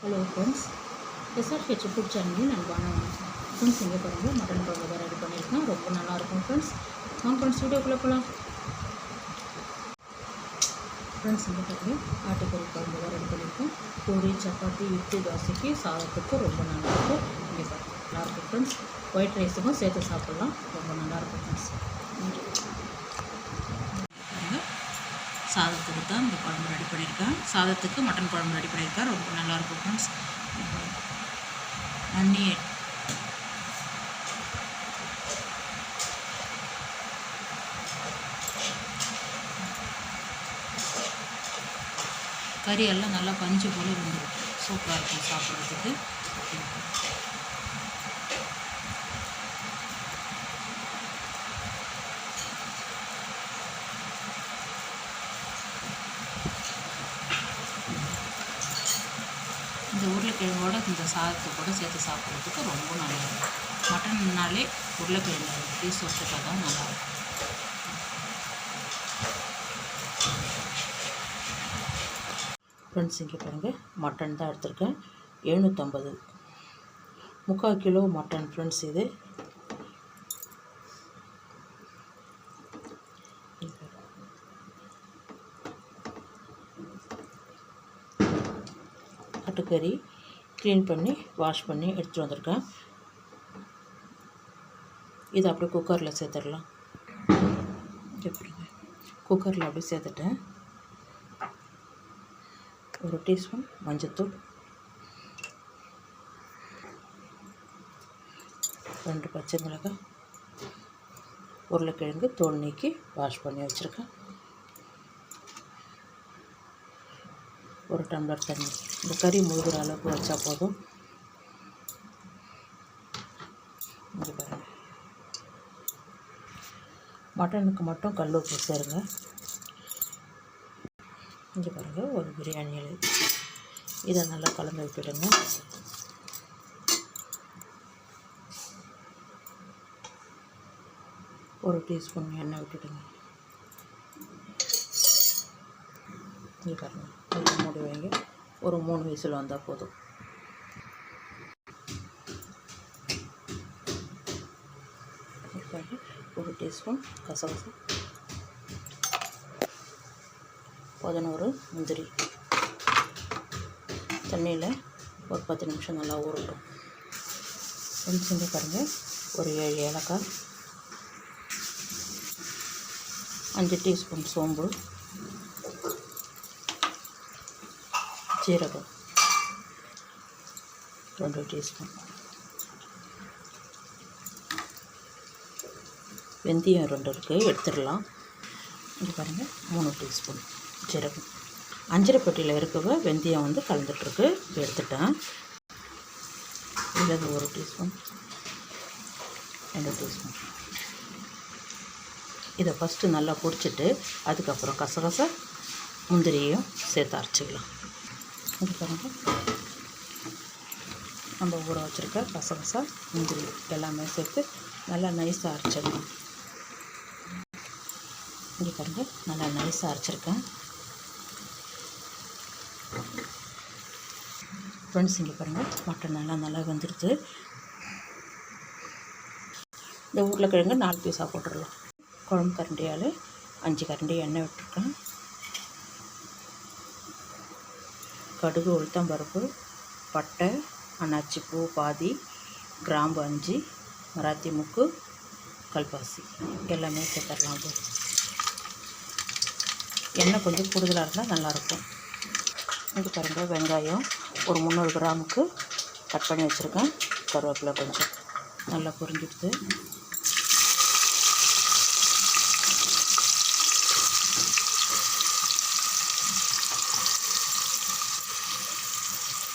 Hello friends, SRH food சேனலில் அன்பான வணக்கம். ஃப்ரெண்ட்ஸ், இங்கே பாருங்கள் மட்டன் குழம்பு தான் ரெடி பண்ணியிருக்கேன். ரொம்ப நல்லாயிருக்கும் ஃப்ரெண்ட்ஸ். ஃப்ரெண்ட்ஸ் வீடியோக்குள்ளே போகலாம். ஃப்ரெண்ட்ஸ், இங்கே பாருங்கள் ஆட்டுக்கறி குழம்பு தான் ரெடி பண்ணியிருக்கேன். பூரி, சப்பாத்தி, இட்லி, தோசைக்கு, சாதத்துக்கு ரொம்ப நல்லாயிருக்கும். இங்கே பாருங்கள் நல்லாயிருக்கும் ஃப்ரெண்ட்ஸ். ஒயிட் ரைஸுக்கும் சேர்த்து சாப்பிட்லாம். ரொம்ப நல்லாயிருக்கும் ஃப்ரெண்ட்ஸ். சாதத்துக்கு தான் இந்த குழம்பு ரெடி பண்ணியிருக்கேன். சாதத்துக்கு மட்டன் குழம்பு ரெடி பண்ணியிருக்கேன். ரொம்ப நல்லாயிருக்கும் ஃப்ரெண்ட்ஸ். அண்ணி கறி எல்லாம் நல்லா பஞ்சு போல் வந்துடும். சூப்பராக இருக்கும் சாப்பிட்றதுக்கு. இந்த உருளைக்கிழங்கோட இந்த சாதத்தை கூட சேர்த்து சாப்பிட்றதுக்கு ரொம்ப நல்லாயிருக்கும். மட்டன்னாலே உருளைக்கிழங்கு பீஸ் தொட்டுக்கா தான் நல்லாயிருக்கும். ஃப்ரெண்ட்ஸ், இங்கே பாருங்கள் மட்டன் தான் எடுத்திருக்கேன். 750 3/4 கிலோ மட்டன் ஃப்ரெண்ட்ஸ். இது ஆட்டுக்கறி க்ளீன் பண்ணி வாஷ் பண்ணி எடுத்துகிட்டு வந்திருக்கேன். இதை அப்படியே குக்கரில் சேர்த்துடலாம். எப்படிங்க குக்கரில் அப்படியே சேர்த்துட்டேன். ஒரு டீஸ்பூன் மஞ்சள்தூள், 2 பச்சை மிளகாய், உருளைக்கிழங்கு தோல் நீக்கி வாஷ் பண்ணி வச்சுருக்கேன், ஒரு டம்ளர் தண்ணி. இந்த கறி முழுகிற அளவுக்கு வச்சா போதும். இங்கே பாருங்கள், மட்டனுக்கு மட்டும் கல் உப்பு சேருங்க. இங்கே பாருங்கள் ஒரு பிரியாணி இலை. இதை நல்லா கலந்து விட்டுடுங்க. ஒரு டீஸ்பூன் எண்ணெய் விட்டுடுங்க. இங்கே பாருங்கள், மூடி வைங்க. ஒரு 3 விசில் வந்தால் போதும். ஒரு டீஸ்பூன் கசகசா, 11 முந்திரி தண்ணியில் ஒரு 10 நிமிஷம் நல்லா ஊறட்டும். இங்கே பாருங்கள் ஒரு 7 ஏலக்காய், 5 டீஸ்பூன் சோம்பு, ஜீரகம் 2 டீஸ்பூன், வெந்தயம் 2 இருக்குது, எடுத்துடலாம். இங்கே பாருங்கள் 3 டீஸ்பூன் ஜீரகம். அஞ்சரைப்பட்டியில் இருக்கவ வெந்தயம் வந்து கலந்துட்டுருக்கு, எடுத்துட்டேன். இதில் 1 டீஸ்பூன், 2 டீஸ்பூன். இதை ஃபஸ்ட்டு நல்லா பொடிச்சிட்டு அதுக்கப்புறம் கசகசா முந்திரியையும் சேர்த்து அரைச்சிக்கலாம். இது பாருங்கள், நம்ம ஊற வச்சுருக்க கசகசா முந்திரி எல்லாமே சேர்த்து நல்லா நைஸாக அரைச்சிடலாம். இங்கே பாருங்கள் நல்லா நைஸாக அரைச்சிருக்கேன். ஃப்ரெண்ட்ஸ், இங்கே பாருங்கள் மட்டன் நல்லா வெந்துடுது. இந்த உருளைக்கிழங்கு 4 பீஸாக போட்டுடலாம். குழம்பு கரண்டியால் 5 கரண்டி எண்ணெய் விட்டுருக்கேன். கடுகு, உளுத்தம்பருப்பு, பட்டை, அன்னாச்சிப்பூ பாதி, கிராம்பு 5, மராத்தி முக்கு, கல்பாசி எல்லாமே சேர்த்துடலாம். எண்ணெய் கொஞ்சம் கூடுதலாக இருந்தால் நல்லாயிருக்கும். இது பாருங்கள், வெங்காயம் ஒரு 300 கிராமுக்கு கட் பண்ணி வச்சுருக்கேன். கருவேப்பிலை கொஞ்சம் நல்லா பொரிஞ்சிடுது.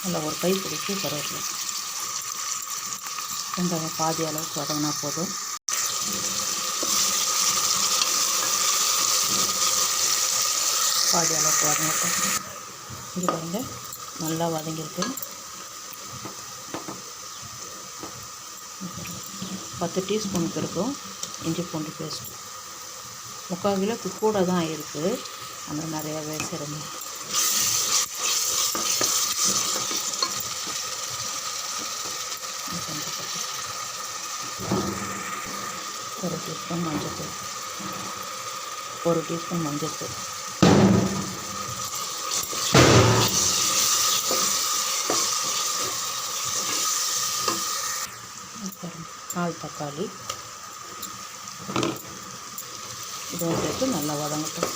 நல்லா ஒரு கை பிடிச்சி கருவேப்பிலை. வெங்காயம் பாதி அளவுக்கு வதங்கினா போதும். பாதி அளவுக்கு வதங்கட்டும். இது பாருங்கள் நல்லா வதங்கியிருக்கு. 10 டீஸ்பூனுக்கு இருக்கும் இஞ்சி பூண்டு பேஸ்ட்டு. 3/4 கிலோக்கு கூட தான் இருக்குது, ஆனால் நிறையாவே சேர்ந்து டீஸ்பூன் மஞ்சள்தூள், 1 டீஸ்பூன் மஞ்சள்தூள், அப்புறம் 4 தக்காளி, இதுவும் சேர்த்து நல்லா வதங்கட்டும்.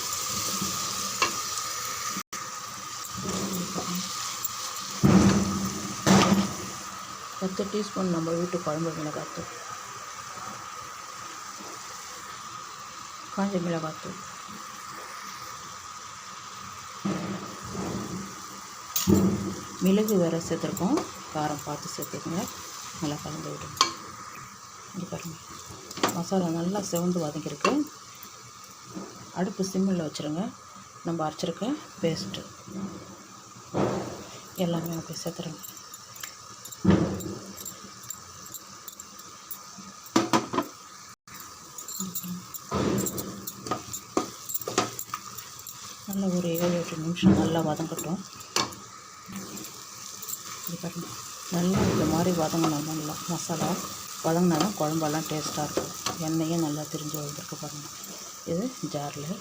10 டீஸ்பூன் நம்ம வீட்டு குழம்பு மிளகாய்த்தூள், காஞ்ச மிளகாய்த்தூள், மிளகு வேறு சேர்த்துருக்கோம், காரம் பார்த்து சேர்த்துக்கோங்க. நல்லா கலந்து விடுங்க. இங்கே பாருங்கள், மசாலா நல்லா செவந்து வதங்கியிருக்கு. அடுப்பு சிம்மில் வச்சுருங்க. நம்ம அரைச்சிருக்க பேஸ்ட்டு எல்லாமே அப்படியே சேர்த்துருங்க. நல்லா ஒரு 7-8 நிமிஷம் நல்லா வதங்கட்டும். இது பாருங்கள், நல்லா இந்த மாதிரி வதங்கணும். நல்லா மசாலா வதங்கினா தான் குழம்பெல்லாம் டேஸ்ட்டாக இருக்கும். எண்ணெயும் நல்லா திரிஞ்சு வந்திருக்கு பாருங்கள். இது ஜாரில்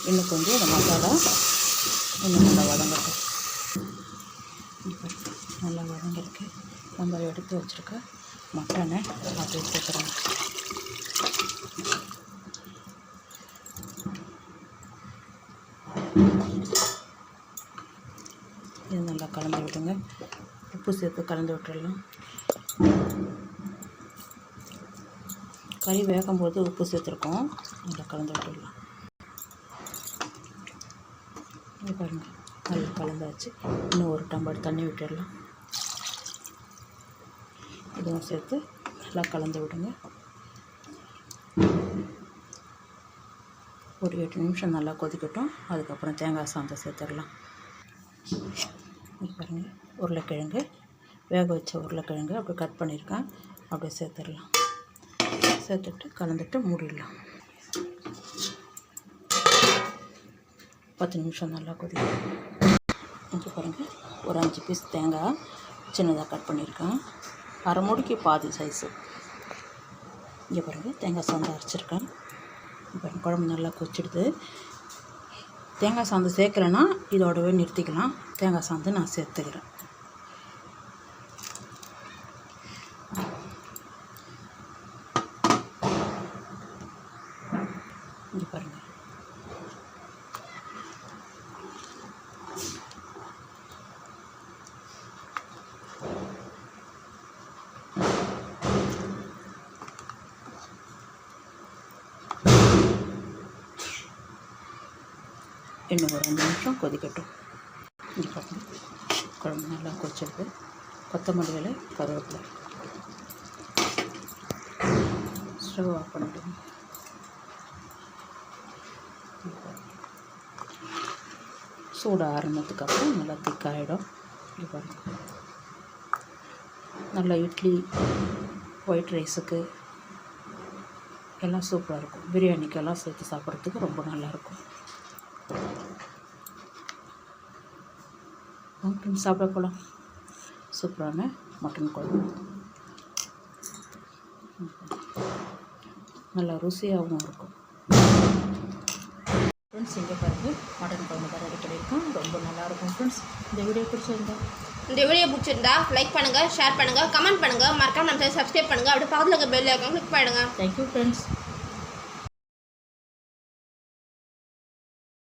இன்னும் கொஞ்சம் இந்த மசாலா இன்னும் நல்லா வதங்கட்டும். நல்லா வதங்கிருக்கு. நம்ம எடுத்து வச்சுருக்க மட்டனை அப்படியே சேர்க்குறோம். இது நல்லா கலந்து விடுங்க. உப்பு சேர்த்து கலந்து விட்டுடலாம். கறி வேகும்போது உப்பு சேர்த்துருக்கோம். நல்லா கலந்து விட்டுடலாம். இது பாருங்கள், நல்லா கலந்தாச்சு. இன்னும் 1 டம்ளர் தண்ணி விட்டுடலாம். இதுவும் சேர்த்து நல்லா கலந்து விடுங்க. ஒரு 8 நிமிஷம் நல்லா கொதிக்கட்டும். அதுக்கப்புறம் தேங்காய் சாந்தை சேர்த்துடலாம். பாருங்கள், உருளைக்கிழங்கு வேக வச்ச உருளைக்கிழங்கு அப்படியே கட் பண்ணியிருக்கேன். அப்படியே சேர்த்துடலாம். சேர்த்துட்டு கலந்துட்டு மூடிடலாம். 10 நிமிஷம் நல்லா கொதிக்கும். இங்கே பாருங்கள், ஒரு 5 பீஸ் தேங்காய் சின்னதாக கட் பண்ணியிருக்கேன். அரை மூடிக்கு பாதி சைஸு. இங்கே பாருங்கள், தேங்காய் சாந்து அரைச்சிருக்கேன். இப்போ குழம்பு நல்லா கொச்சிடுது. தேங்காய் சாந்து சேர்க்கலைன்னா இதோடவே நிறுத்திக்கலாம். தேங்காய் சாந்து நான் சேர்த்துக்கிறேன். இங்கே பாருங்கள், இன்னும் ஒரு 5 நிமிஷம் கொதிக்கட்டும். இங்கே பாருங்கள், குழம்பு நல்லா கொதிச்சிருக்கு. கொத்தமல்லி இலை, கருவேப்பிலை. ஸ்டவ் ஆஃப் பண்ணிவிடுங்க. சூடு ஆறுனதுக்கப்புறம் நல்லா திக்காகிடும். இங்கே பாருங்கள், நல்லா இட்லி, ஒயிட் ரைஸுக்கு எல்லாம் சூப்பராக இருக்கும். பிரியாணிக்கெல்லாம் சேர்த்து சாப்பிட்றதுக்கு ரொம்ப நல்லாயிருக்கும். சாப்பிட போகலாம். சூப்பரான மட்டன் குழம்பு, நல்லா ருசியாகவும் இருக்கும். ஃப்ரெண்ட்ஸ், இங்கே பாருங்கள், மட்டன் குழம்பு தான் ரெடி பண்ணியிருக்கோம். ரொம்ப நல்லாயிருக்கும். ஃப்ரெண்ட்ஸ், இந்த வீடியோ பிடிச்சிருந்தா லைக் பண்ணுங்கள், ஷேர் பண்ணுங்கள், கமெண்ட் பண்ணுங்கள். மறக்காம நம்ம சப்ஸ்கிரைப் பண்ணுங்கள். அப்படியே பக்கத்தில் இருக்க பெல் ஐகான் கிளிக் பண்ணுங்கள். Thank you friends.